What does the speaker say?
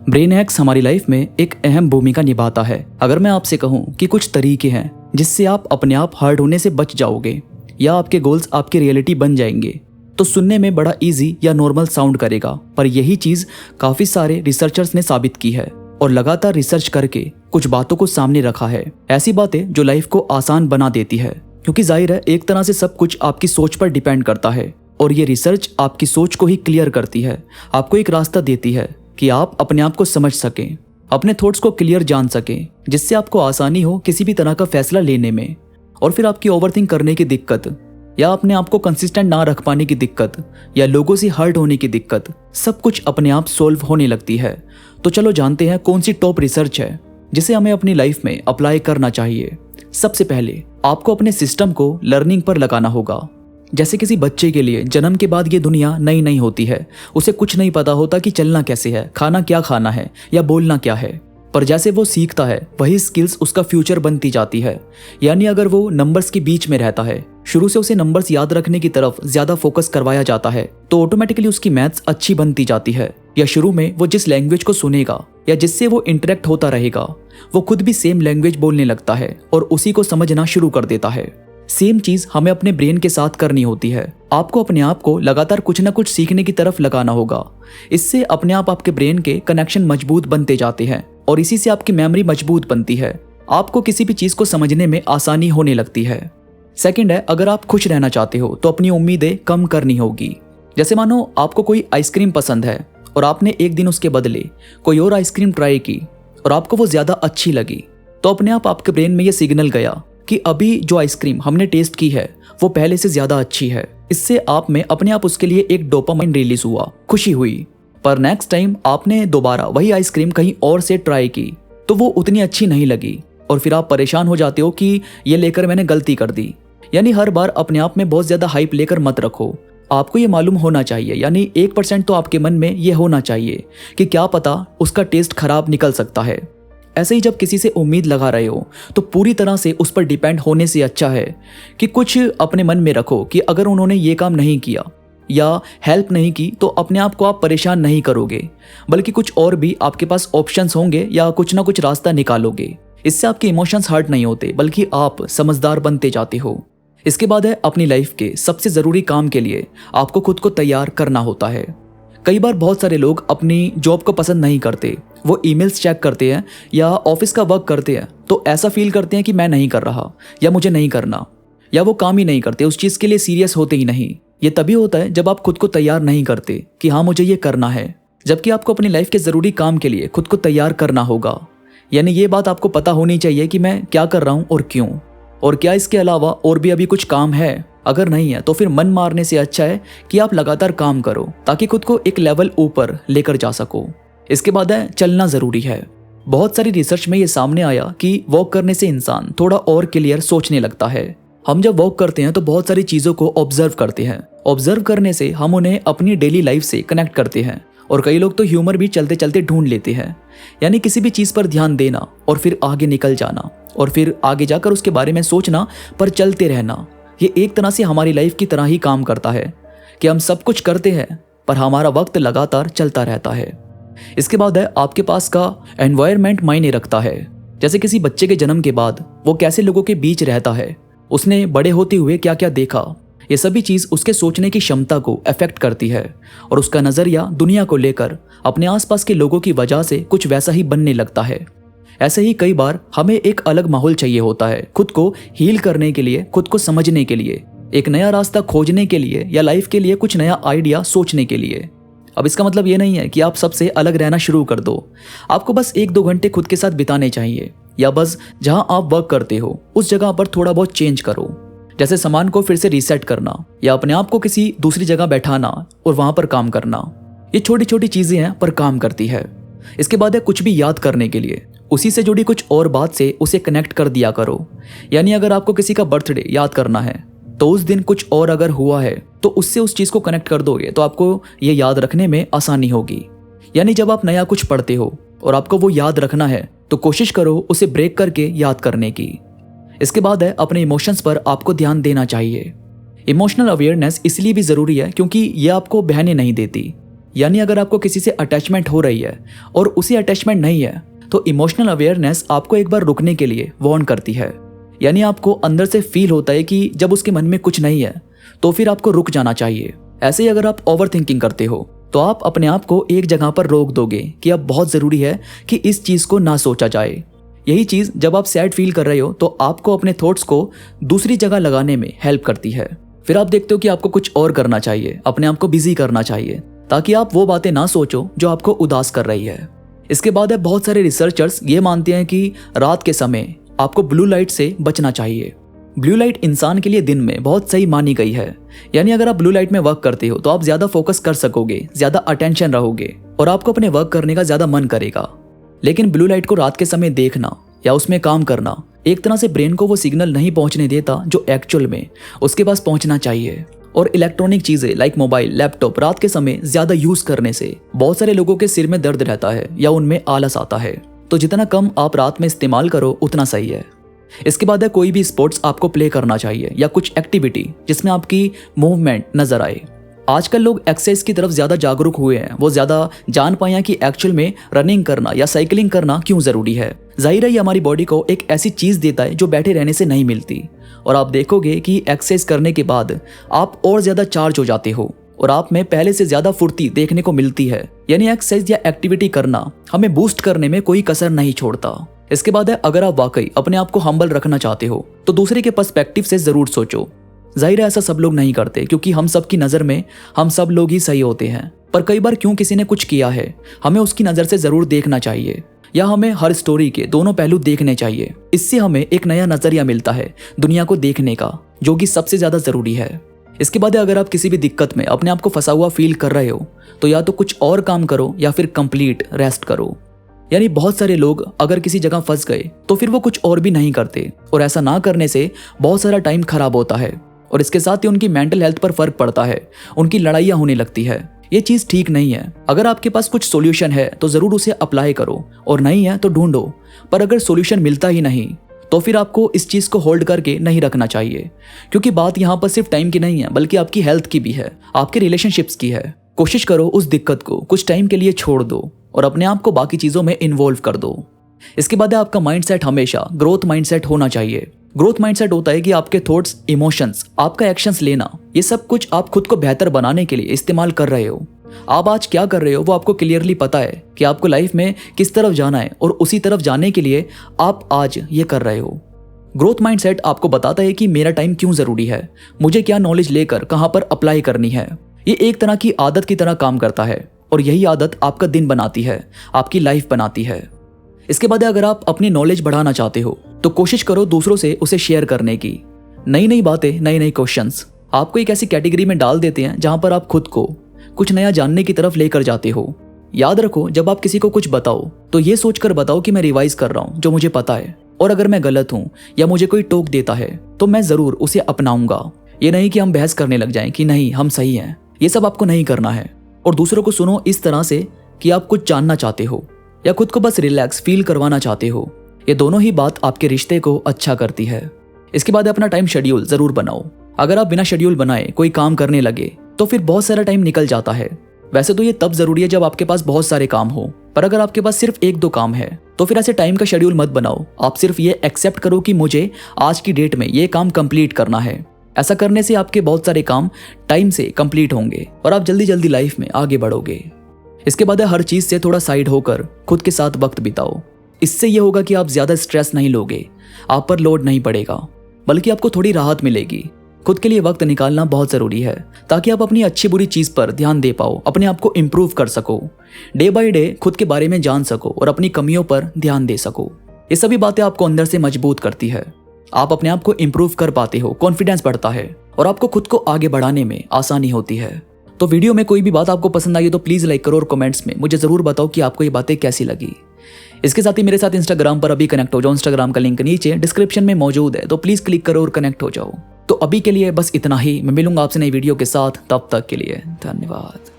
Brain hacks हमारी life में एक अहम भूमिका निभाता है। अगर मैं आपसे कहूं कि कुछ तरीके हैं जिससे आप अपने आप हर्ट होने से बच जाओगे या आपके गोल्स आपकी रियलिटी बन जाएंगे, तो सुनने में बड़ा इजी या नॉर्मल साउंड करेगा, पर यही चीज काफी सारे रिसर्चर्स ने साबित की है और लगातार रिसर्च करके कुछ बातों को सामने रखा है। ऐसी बातें जो लाइफ को आसान बना देती है, क्योंकि जाहिर है एक तरह से सब कुछ आपकी सोच पर डिपेंड करता है और ये रिसर्च आपकी सोच को ही क्लियर करती है, आपको एक रास्ता देती है कि आप अपने आप को समझ सकें, अपने थॉट्स को क्लियर जान सकें, जिससे आपको आसानी हो किसी भी तरह का फैसला लेने में। और फिर आपकी ओवरथिंक करने की दिक्कत या अपने आप को कंसिस्टेंट ना रख पाने की दिक्कत या लोगों से हर्ट होने की दिक्कत, सब कुछ अपने आप सॉल्व होने लगती है। तो चलो जानते हैं कौन सी टॉप रिसर्च है जिसे हमें अपनी लाइफ में अप्लाई करना चाहिए। सबसे पहले आपको अपने सिस्टम को लर्निंग पर लगाना होगा। जैसे किसी बच्चे के लिए जन्म के बाद ये दुनिया नई नई होती है, उसे कुछ नहीं पता होता कि चलना कैसे है, खाना क्या खाना है या बोलना क्या है, पर जैसे वो सीखता है वही स्किल्स उसका फ्यूचर बनती जाती है। यानी अगर वो नंबर्स के बीच में रहता है, शुरू से उसे नंबर्स याद रखने की तरफ ज्यादा फोकस करवाया जाता है, तो ऑटोमेटिकली उसकी मैथ्स अच्छी बनती जाती है। या शुरू में वो जिस लैंग्वेज को सुनेगा या जिससे वो इंटरेक्ट होता रहेगा, वो खुद भी सेम लैंग्वेज बोलने लगता है और उसी को समझना शुरू कर देता है। सेम चीज हमें अपने ब्रेन के साथ करनी होती है। आपको अपने आप को लगातार कुछ ना कुछ सीखने की तरफ लगाना होगा। इससे अपने आप आपके ब्रेन के कनेक्शन मजबूत बनते जाते हैं और इसी से आपकी मेमोरी मजबूत बनती है। आपको किसी भी चीज को समझने में आसानी होने लगती है। सेकंड है, अगर आप खुश रहना चाहते हो तो अपनी उम्मीदें कम करनी होगी। जैसे मानो आपको कोई आइसक्रीम पसंद है और आपने एक दिन उसके बदले कोई और आइसक्रीम ट्राई की और आपको वो ज्यादा अच्छी लगी, तो अपने आप आपके ब्रेन में ये सिग्नल गया कि अभी जो आइसक्रीम हमने टेस्ट की है वो पहले से ज्यादा अच्छी है। इससे आप में अपने आप उसके लिए एक डोपामाइन रिलीज हुआ, खुशी हुई। पर नेक्स्ट टाइम आपने दोबारा वही आइसक्रीम कहीं और से ट्राई की तो वो उतनी अच्छी नहीं लगी और फिर आप परेशान हो जाते हो कि ये लेकर मैंने गलती कर दी। यानी हर बार अपने आप में बहुत ज्यादा हाइप लेकर मत रखो। आपको ये मालूम होना चाहिए, यानी 1% तो आपके मन में ये होना चाहिए कि क्या पता उसका टेस्ट खराब निकल सकता है। ऐसे ही जब किसी से उम्मीद लगा रहे हो तो पूरी तरह से उस पर डिपेंड होने से अच्छा है कि कुछ अपने मन में रखो कि अगर उन्होंने ये काम नहीं किया या हेल्प नहीं की तो अपने आप को आप परेशान नहीं करोगे, बल्कि कुछ और भी आपके पास ऑप्शंस होंगे या कुछ ना कुछ रास्ता निकालोगे। इससे आपके इमोशंस हर्ट नहीं होते, बल्कि आप समझदार बनते जाते हो। इसके बाद है, अपनी लाइफ के सबसे जरूरी काम के लिए आपको खुद को तैयार करना होता है। कई बार बहुत सारे लोग अपनी जॉब को पसंद नहीं करते, वो ईमेल्स चेक करते हैं या ऑफिस का वर्क करते हैं तो ऐसा फील करते हैं कि मैं नहीं कर रहा या मुझे नहीं करना, या वो काम ही नहीं करते, उस चीज के लिए सीरियस होते ही नहीं। ये तभी होता है जब आप खुद को तैयार नहीं करते कि हाँ मुझे ये करना है, जबकि आपको अपनी लाइफ के जरूरी काम के लिए खुद को तैयार करना होगा। यानी ये बात आपको पता होनी चाहिए कि मैं क्या कर रहा हूँ और क्यों, और क्या इसके अलावा और भी अभी कुछ काम है। अगर नहीं है तो फिर मन मारने से अच्छा है कि आप लगातार काम करो ताकि खुद को एक लेवल ऊपर लेकर जा सको। इसके बाद है, चलना जरूरी है। बहुत सारी रिसर्च में ये सामने आया कि वॉक करने से इंसान थोड़ा और क्लियर सोचने लगता है। हम जब वॉक करते हैं तो बहुत सारी चीजों को ऑब्जर्व करते हैं। ऑब्जर्व करने से हम उन्हें अपनी डेली लाइफ से कनेक्ट करते हैं और कई लोग तो ह्यूमर भी चलते चलते ढूंढ लेते हैं। यानी किसी भी चीज पर ध्यान देना और फिर आगे निकल जाना और फिर आगे जाकर उसके बारे में सोचना, पर चलते रहना, ये एक तरह से हमारी लाइफ की तरह ही काम करता है कि हम सब कुछ करते हैं पर हमारा वक्त लगातार चलता रहता है। इसके बाद है, आपके पास का एनवायरनमेंट मायने रखता है। जैसे किसी बच्चे के जन्म के बाद वो कैसे लोगों के बीच रहता है, उसने बड़े होते हुए क्या क्या देखा, ये सभी चीज उसके सोचने की क्षमता को अफेक्ट करती है और उसका नजरिया दुनिया को लेकर अपने आसपास के लोगों की वजह से कुछ वैसा ही बनने लगता है। ऐसे ही कई बार हमें एक अलग माहौल चाहिए होता है, खुद को हील करने के लिए, खुद को समझने के लिए, एक नया रास्ता खोजने के लिए या लाइफ के लिए कुछ नया आइडिया सोचने के लिए। अब इसका मतलब ये नहीं है कि आप सबसे अलग रहना शुरू कर दो। आपको बस 1-2 घंटे खुद के साथ बिताने चाहिए, या बस जहां आप वर्क करते हो उस जगह पर थोड़ा बहुत चेंज करो। जैसे सामान को फिर से रीसेट करना या अपने आप को किसी दूसरी जगह बैठाना और वहां पर काम करना। ये छोटी छोटी चीजें हैं पर काम करती है। इसके बाद है, कुछ भी याद करने के लिए उसी से जुड़ी कुछ और बात से उसे कनेक्ट कर दिया करो। यानी अगर आपको किसी का बर्थडे याद करना है तो उस दिन कुछ और अगर हुआ है तो उससे उस चीज को कनेक्ट कर दोगे तो आपको ये याद रखने में आसानी होगी। यानी जब आप नया कुछ पढ़ते हो और आपको वो याद रखना है तो कोशिश करो उसे ब्रेक करके याद करने की। इसके बाद है, अपने इमोशंस पर आपको ध्यान देना चाहिए। इमोशनल अवेयरनेस इसलिए भी जरूरी है क्योंकि ये आपको बहने नहीं देती। यानी अगर आपको किसी से अटैचमेंट हो रही है और उसी अटैचमेंट नहीं है तो इमोशनल अवेयरनेस आपको एक बार रुकने के लिए वार्न करती है। यानी आपको अंदर से फील होता है कि जब उसके मन में कुछ नहीं है तो फिर आपको रुक जाना चाहिए। ऐसे ही अगर आप ओवर थिंकिंग करते हो तो आप अपने आप को एक जगह पर रोक दोगे कि अब बहुत ज़रूरी है कि इस चीज़ को ना सोचा जाए। यही चीज़ जब आप सैड फील कर रहे हो तो आपको अपने थॉट्स को दूसरी जगह लगाने में हेल्प करती है। फिर आप देखते हो कि आपको कुछ और करना चाहिए, अपने आप को बिजी करना चाहिए ताकि आप वो बातें ना सोचो जो आपको उदास कर रही है। इसके बाद है बहुत सारे रिसर्चर्स ये मानते हैं कि रात के समय आपको ब्लू लाइट से बचना चाहिए। ब्लू लाइट इंसान के लिए दिन में बहुत सही मानी गई है। यानी अगर आप ब्लू लाइट में वर्क करते हो तो आप ज़्यादा फोकस कर सकोगे, ज़्यादा अटेंशन रहोगे और आपको अपने वर्क करने का ज़्यादा मन करेगा। लेकिन ब्लू लाइट को रात के समय देखना या उसमें काम करना एक तरह से ब्रेन को वो सिग्नल नहीं पहुंचने देता जो एक्चुअल में उसके पास पहुंचना चाहिए। और इलेक्ट्रॉनिक चीज़ें लाइक मोबाइल, लैपटॉप रात के समय ज़्यादा यूज़ करने से बहुत सारे लोगों के सिर में दर्द रहता है या उनमें आलस आता है। तो जितना कम आप रात में इस्तेमाल करो उतना सही है। इसके बाद है कोई भी स्पोर्ट्स आपको प्ले करना चाहिए या कुछ एक्टिविटी जिसमें आपकी मूवमेंट नजर आए। आजकल लोग एक्सरसाइज की तरफ ज़्यादा जागरूक हुए हैं, वो ज़्यादा जान पाए हैं कि एक्चुअल में रनिंग करना या साइकिलिंग करना क्यों ज़रूरी है। जाहिर है ये हमारी बॉडी को एक ऐसी चीज़ देता है जो बैठे रहने से नहीं मिलती। और आप देखोगे कि एक्सरसाइज करने के बाद आप और ज़्यादा चार्ज हो जाते हो और आप में पहले से ज़्यादा फुर्ती देखने को मिलती है। यानी एक्सरसाइज या एक्टिविटी करना हमें बूस्ट करने में कोई कसर नहीं छोड़ता। इसके बाद है अगर आप वाकई अपने आप को हम्बल रखना चाहते हो तो दूसरे के पर्सपेक्टिव से ज़रूर सोचो। जाहिर है ऐसा सब लोग नहीं करते क्योंकि हम सब की नज़र में हम सब लोग ही सही होते हैं। पर कई बार क्यों किसी ने कुछ किया है हमें उसकी नज़र से ज़रूर देखना चाहिए या हमें हर स्टोरी के दोनों पहलू देखने चाहिए। इससे हमें एक नया नज़रिया मिलता है दुनिया को देखने का, जो कि सबसे ज़्यादा ज़रूरी है। इसके बाद अगर आप किसी भी दिक्कत में अपने आप को फंसा हुआ फील कर रहे हो तो या तो कुछ और काम करो या फिर कंप्लीट रेस्ट करो। यानी बहुत सारे लोग अगर किसी जगह फंस गए तो फिर वो कुछ और भी नहीं करते और ऐसा ना करने से बहुत सारा टाइम खराब होता है और इसके साथ ही उनकी मेंटल हेल्थ पर फर्क पड़ता है, उनकी लड़ाइयाँ होने लगती है। ये चीज़ ठीक नहीं है। अगर आपके पास कुछ सॉल्यूशन है तो ज़रूर उसे अप्लाई करो और नहीं है तो ढूंढो। पर अगर सॉल्यूशन मिलता ही नहीं तो फिर आपको इस चीज़ को होल्ड करके नहीं रखना चाहिए, क्योंकि बात यहाँ पर सिर्फ टाइम की नहीं है बल्कि आपकी हेल्थ की भी है, आपके रिलेशनशिप्स की है। कोशिश करो उस दिक्कत को कुछ टाइम के लिए छोड़ दो और अपने आप को बाकी चीज़ों में इन्वॉल्व कर दो। इसके बाद आपका माइंडसेट हमेशा ग्रोथ माइंडसेट होना चाहिए। ग्रोथ माइंडसेट होता है कि आपके थॉट्स, इमोशंस, आपका एक्शंस लेना, ये सब कुछ आप खुद को बेहतर बनाने के लिए इस्तेमाल कर रहे हो। आप आज क्या कर रहे हो वो आपको क्लियरली पता है कि आपको लाइफ में किस तरफ जाना है और उसी तरफ जाने के लिए आप आज ये कर रहे हो। ग्रोथ माइंडसेट आपको बताता है कि मेरा टाइम क्यों ज़रूरी है, मुझे क्या नॉलेज लेकर कहाँ पर अप्लाई करनी है। ये एक तरह की आदत की तरह काम करता है और यही आदत आपका दिन बनाती है, आपकी लाइफ बनाती है। इसके बाद अगर आप अपनी नॉलेज बढ़ाना चाहते हो तो कोशिश करो दूसरों से उसे शेयर करने की। नई नई बातें, नए नए क्वेश्चंस आपको एक ऐसी कैटेगरी में डाल देते हैं जहां पर आप खुद को कुछ नया जानने की तरफ लेकर जाते हो। याद रखो, जब आप किसी को कुछ बताओ तो ये सोचकर बताओ कि मैं रिवाइज कर रहा हूँ जो मुझे पता है, और अगर मैं गलत हूँ या मुझे कोई टोक देता है तो मैं ज़रूर उसे अपनाऊंगा। ये नहीं कि हम बहस करने लग जाएं कि नहीं हम सही हैं। ये सब आपको नहीं करना है। और दूसरों को सुनो इस तरह से कि आप कुछ जानना चाहते हो या खुद को बस रिलैक्स फील करवाना चाहते हो। ये दोनों ही बात आपके रिश्ते को अच्छा करती है। इसके बाद अपना टाइम शेड्यूल ज़रूर बनाओ। अगर आप बिना शेड्यूल बनाए कोई काम करने लगे तो फिर बहुत सारा टाइम निकल जाता है। वैसे तो ये तब ज़रूरी है जब आपके पास बहुत सारे काम हो, पर अगर आपके पास सिर्फ 1-2 काम है तो फिर ऐसे टाइम का शेड्यूल मत बनाओ। आप सिर्फ ये एक्सेप्ट करो कि मुझे आज की डेट में ये काम कंप्लीट करना है। ऐसा करने से आपके बहुत सारे काम टाइम से कंप्लीट होंगे और आप जल्दी जल्दी लाइफ में आगे बढ़ोगे। इसके बाद हर चीज़ से थोड़ा साइड होकर खुद के साथ वक्त बिताओ। इससे ये होगा कि आप ज़्यादा स्ट्रेस नहीं लोगे, आप पर लोड नहीं पड़ेगा, बल्कि आपको थोड़ी राहत मिलेगी। खुद के लिए वक्त निकालना बहुत ज़रूरी है ताकि आप अपनी अच्छी बुरी चीज़ पर ध्यान दे पाओ, अपने आप को इम्प्रूव कर सको, डे बाय डे खुद के बारे में जान सको और अपनी कमियों पर ध्यान दे सको। ये सभी बातें आपको अंदर से मजबूत करती है। आप अपने आप को इम्प्रूव कर पाते हो, कॉन्फिडेंस बढ़ता है और आपको खुद को आगे बढ़ाने में आसानी होती है। तो वीडियो में कोई भी बात आपको पसंद आई तो प्लीज़ लाइक करो और कमेंट्स में मुझे ज़रूर बताओ कि आपको ये बातें कैसी लगी। इसके साथ ही मेरे साथ इंस्टाग्राम पर अभी कनेक्ट हो जाओ। इंस्टाग्राम का लिंक नीचे डिस्क्रिप्शन में मौजूद है, तो प्लीज़ क्लिक करो और कनेक्ट हो जाओ। तो अभी के लिए बस इतना ही। मैं मिलूंगा आपसे नई वीडियो के साथ, तब तक के लिए धन्यवाद।